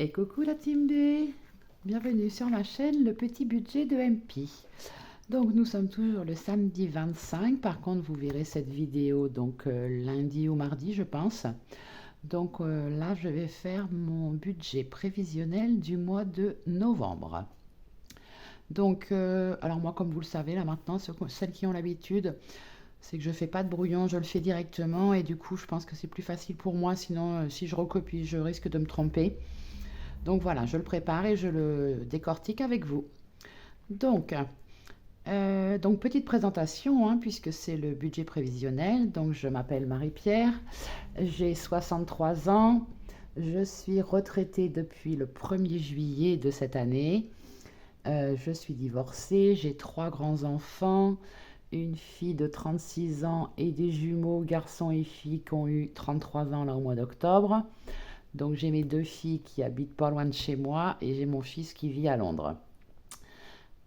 Et coucou la team B, bienvenue sur ma chaîne Le Petit Budget de MP. Donc nous sommes toujours le samedi 25, par contre vous verrez cette vidéo donc lundi ou mardi je pense. Donc là je vais faire mon budget prévisionnel du mois de novembre. Donc alors moi comme vous le savez là maintenant, celles qui ont l'habitude, c'est que je fais pas de brouillon, je le fais directement et du coup je pense que c'est plus facile pour moi, sinon si je recopie je risque de me tromper. Donc voilà, je le prépare et je le décortique avec vous. Donc, petite présentation, hein, puisque c'est le budget prévisionnel. Donc je m'appelle Marie-Pierre, j'ai 63 ans, je suis retraitée depuis le 1er juillet de cette année. Je suis divorcée, j'ai 3 grands-enfants, une fille de 36 ans et des jumeaux, garçons et filles, qui ont eu 33 ans là au mois d'octobre. Donc j'ai mes 2 filles qui habitent pas loin de chez moi et j'ai mon fils qui vit à Londres.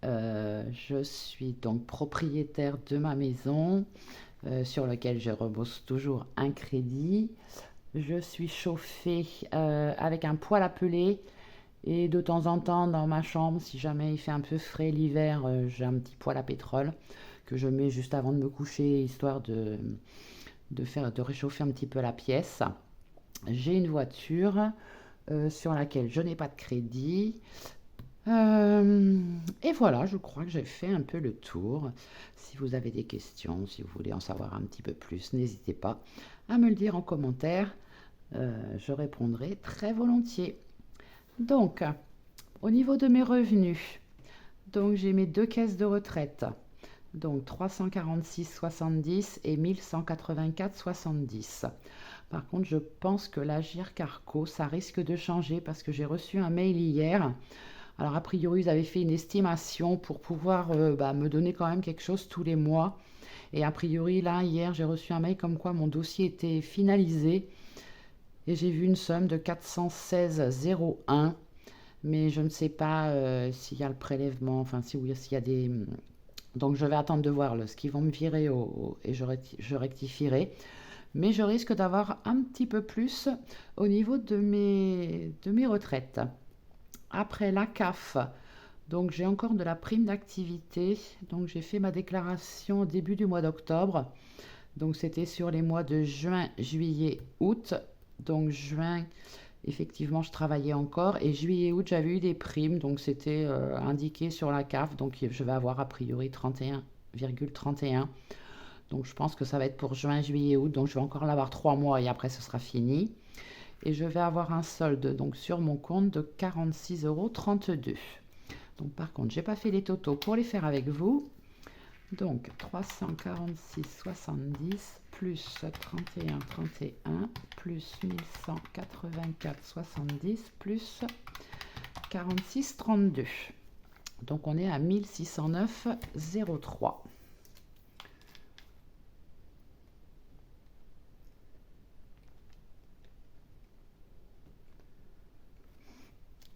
Je suis donc propriétaire de ma maison sur laquelle je rebosse toujours un crédit. Je suis chauffée avec un poêle à peler et de temps en temps dans ma chambre, si jamais il fait un peu frais l'hiver, j'ai un petit poêle à pétrole que je mets juste avant de me coucher histoire de réchauffer un petit peu la pièce. J'ai une voiture sur laquelle je n'ai pas de crédit. Et voilà, je crois que j'ai fait un peu le tour. Si vous avez des questions, si vous voulez en savoir un petit peu plus, n'hésitez pas à me le dire en commentaire. Je répondrai très volontiers. Donc, au niveau de mes revenus, donc j'ai mes 2 caisses de retraite. Donc 346,70 et 1184,70. Par contre, je pense que l'Agir Carco, ça risque de changer parce que j'ai reçu un mail hier. Alors, a priori, ils avaient fait une estimation pour pouvoir me donner quand même quelque chose tous les mois. Et a priori, là, hier, j'ai reçu un mail comme quoi mon dossier était finalisé. Et j'ai vu une somme de 416,01. Mais je ne sais pas s'il y a le prélèvement, enfin, si oui, s'il y a des... Donc, je vais attendre de voir ce qu'ils vont me virer et je rectifierai. Mais je risque d'avoir un petit peu plus au niveau de mes retraites. Après la CAF, donc j'ai encore de la prime d'activité. Donc j'ai fait ma déclaration au début du mois d'octobre. Donc c'était sur les mois de juin, juillet, août. Donc juin, effectivement, je travaillais encore. Et juillet, août, j'avais eu des primes. Donc c'était indiqué sur la CAF. Donc je vais avoir a priori 31,31. Donc je pense que ça va être pour juin, juillet, août. Donc je vais encore l'avoir 3 mois et après ce sera fini. Et je vais avoir un solde donc sur mon compte de 46,32 €. Donc par contre, j'ai pas fait les totaux pour les faire avec vous. Donc 346,70 plus 31,31 plus 1184,70 plus 46,32. Donc on est à 1609,03.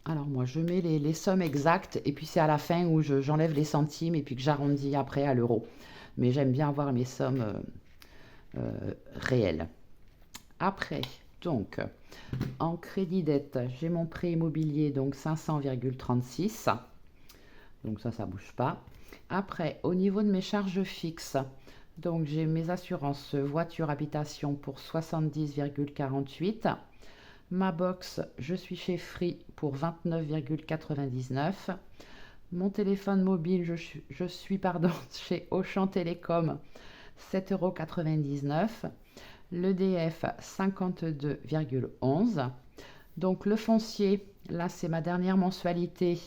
Alors moi, je mets les sommes exactes et puis c'est à la fin où j'enlève les centimes et puis que j'arrondis après à l'euro. Mais j'aime bien avoir mes sommes réelles. Après, donc, en crédit dette, j'ai mon prêt immobilier, donc 500,36. Donc ça bouge pas. Après, au niveau de mes charges fixes, donc j'ai mes assurances voiture habitation pour 70,48. Ma box, je suis chez Free pour 29,99. Mon téléphone mobile, je suis chez Auchan Télécom, 7,99 €. L'EDF, 52,11. Donc le foncier, là c'est ma dernière mensualité.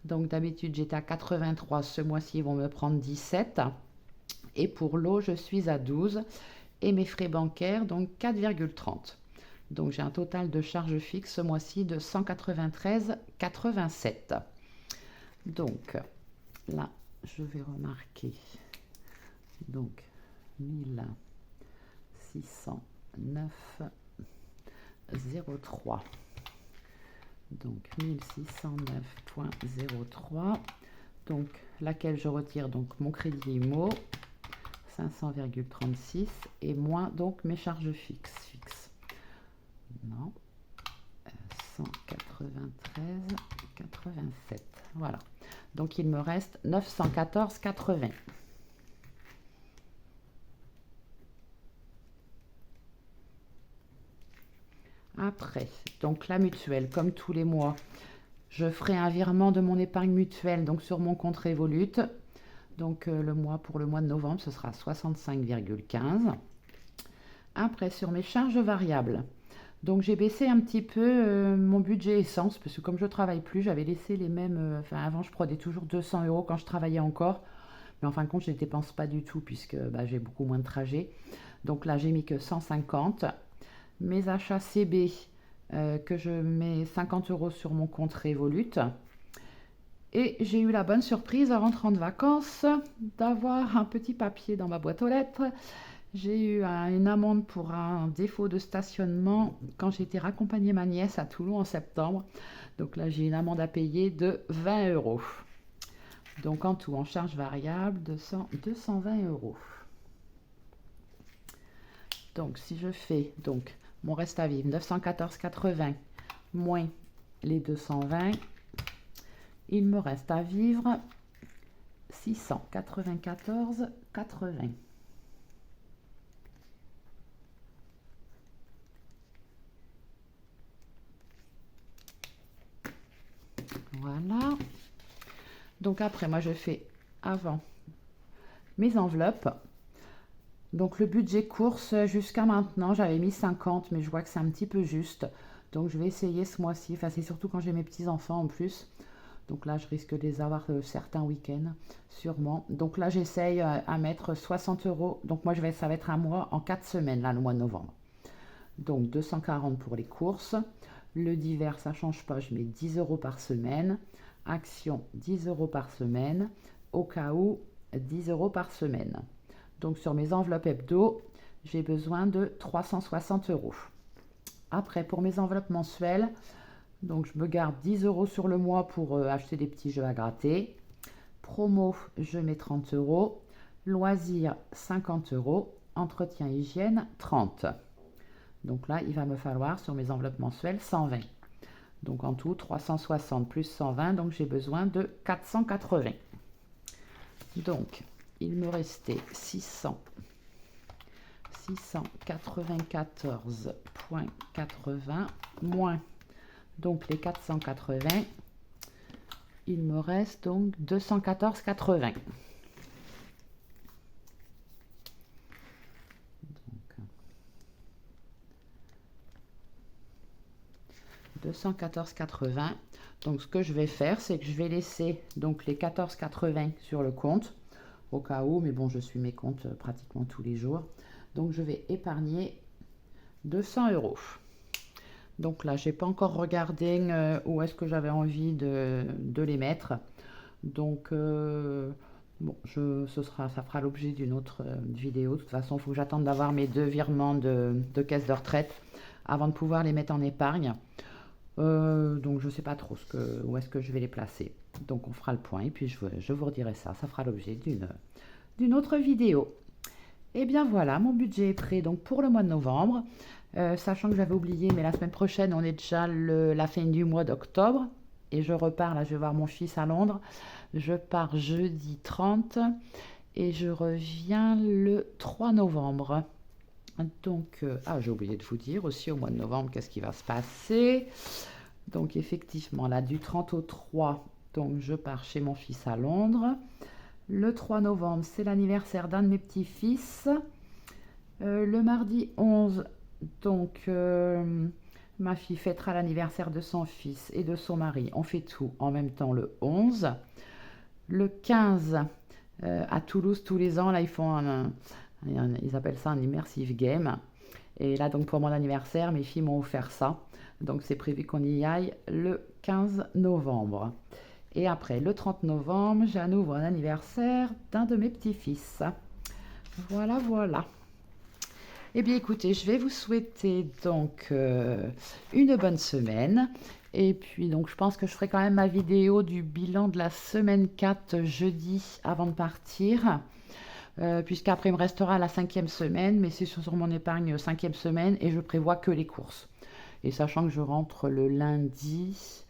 Donc d'habitude j'étais à 83, ce mois-ci ils vont me prendre 17. Et pour l'eau, je suis à 12. Et mes frais bancaires, donc 4,30. Donc j'ai un total de charges fixes ce mois-ci de 193,87. Donc là, je vais remarquer donc 1609,03. Donc 1609,03. Donc laquelle je retire donc mon crédit IMO 500,36 et moins donc mes charges fixes. Non, 180. 93, 87. Voilà. Donc, il me reste 914,80. Après, donc la mutuelle, comme tous les mois, je ferai un virement de mon épargne mutuelle donc sur mon compte Revolut. Donc pour le mois de novembre, ce sera 65,15. Après, sur mes charges variables, donc j'ai baissé un petit peu mon budget essence, parce que comme je ne travaille plus, j'avais laissé les mêmes... enfin, avant, je prenais toujours 200 € quand je travaillais encore. Mais en fin de compte, je ne dépense pas du tout, puisque j'ai beaucoup moins de trajets. Donc là, j'ai mis que 150. Mes achats CB, que je mets 50 € sur mon compte Revolut. Et j'ai eu la bonne surprise en rentrant de vacances d'avoir un petit papier dans ma boîte aux lettres. J'ai eu une amende pour un défaut de stationnement quand j'ai été raccompagner ma nièce à Toulon en septembre. Donc là, j'ai une amende à payer de 20 €. Donc en tout, en charge variable, 220 €. Donc si je fais donc mon reste à vivre, 914,80 moins les 220, il me reste à vivre 694,80. Voilà. Donc après, moi, je fais avant mes enveloppes. Donc le budget course, jusqu'à maintenant, j'avais mis 50, mais je vois que c'est un petit peu juste. Donc je vais essayer ce mois-ci. Enfin, c'est surtout quand j'ai mes petits-enfants en plus. Donc là, je risque de les avoir certains week-ends, sûrement. Donc là, j'essaye à mettre 60 €. Donc moi, ça va être un mois en 4 semaines, là, le mois de novembre. Donc 240 pour les courses. Le divers, ça ne change pas, je mets 10 € par semaine. Action, 10 € par semaine. Au cas où, 10 € par semaine. Donc sur mes enveloppes hebdo, j'ai besoin de 360 €. Après, pour mes enveloppes mensuelles, donc je me garde 10 € sur le mois pour acheter des petits jeux à gratter. Promo, je mets 30 €. Loisirs, 50 €. Entretien hygiène, 30. Donc là, il va me falloir sur mes enveloppes mensuelles 120. Donc en tout, 360 plus 120, donc j'ai besoin de 480. Donc, il me restait 694,80 moins donc les 480. Il me reste donc 214,80. 214,80. Donc ce que je vais faire, c'est que je vais laisser donc les 14,80 sur le compte au cas où, mais bon, je suis mes comptes pratiquement tous les jours. Donc je vais épargner 200 €. Donc là, j'ai pas encore regardé où est-ce que j'avais envie de les mettre. Donc bon, ça fera l'objet d'une autre vidéo. De toute façon, il faut que j'attende d'avoir mes 2 virements de caisse de retraite avant de pouvoir les mettre en épargne. Donc je ne sais pas trop où est-ce que je vais les placer. Donc on fera le point et puis je vous redirai ça. Ça fera l'objet d'une autre vidéo. Et bien voilà, mon budget est prêt donc pour le mois de novembre. Sachant que j'avais oublié, mais la semaine prochaine, on est déjà la fin du mois d'octobre. Et je repars, là je vais voir mon fils à Londres. Je pars jeudi 30 et je reviens le 3 novembre. Donc, j'ai oublié de vous dire aussi au mois de novembre qu'est-ce qui va se passer. Donc effectivement, là du 30 au 3, donc je pars chez mon fils à Londres. Le 3 novembre, c'est l'anniversaire d'un de mes petits-fils. Le mardi 11, donc ma fille fêtera l'anniversaire de son fils et de son mari. On fait tout en même temps le 11. Le 15, à Toulouse, tous les ans, là, ils font ils appellent ça un immersive game. Et là, donc pour mon anniversaire, mes filles m'ont offert ça. Donc c'est prévu qu'on y aille le 15 novembre. Et après, le 30 novembre, j'ai à nouveau un anniversaire d'un de mes petits-fils. Voilà, voilà. Eh bien, écoutez, je vais vous souhaiter donc une bonne semaine. Et puis, donc, je pense que je ferai quand même ma vidéo du bilan de la semaine 4 jeudi avant de partir. Puisqu'après, il me restera la 5e semaine, mais c'est sur mon épargne 5e semaine et je prévois que les courses. Et sachant que je rentre le lundi,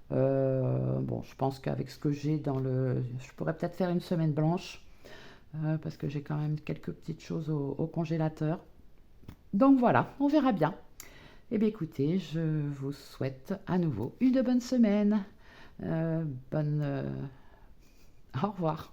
bon, je pense qu'avec ce que j'ai dans le... Je pourrais peut-être faire une semaine blanche, parce que j'ai quand même quelques petites choses au congélateur. Donc voilà, on verra bien. Eh bien écoutez, je vous souhaite à nouveau une bonne semaine. Bonne... Au revoir.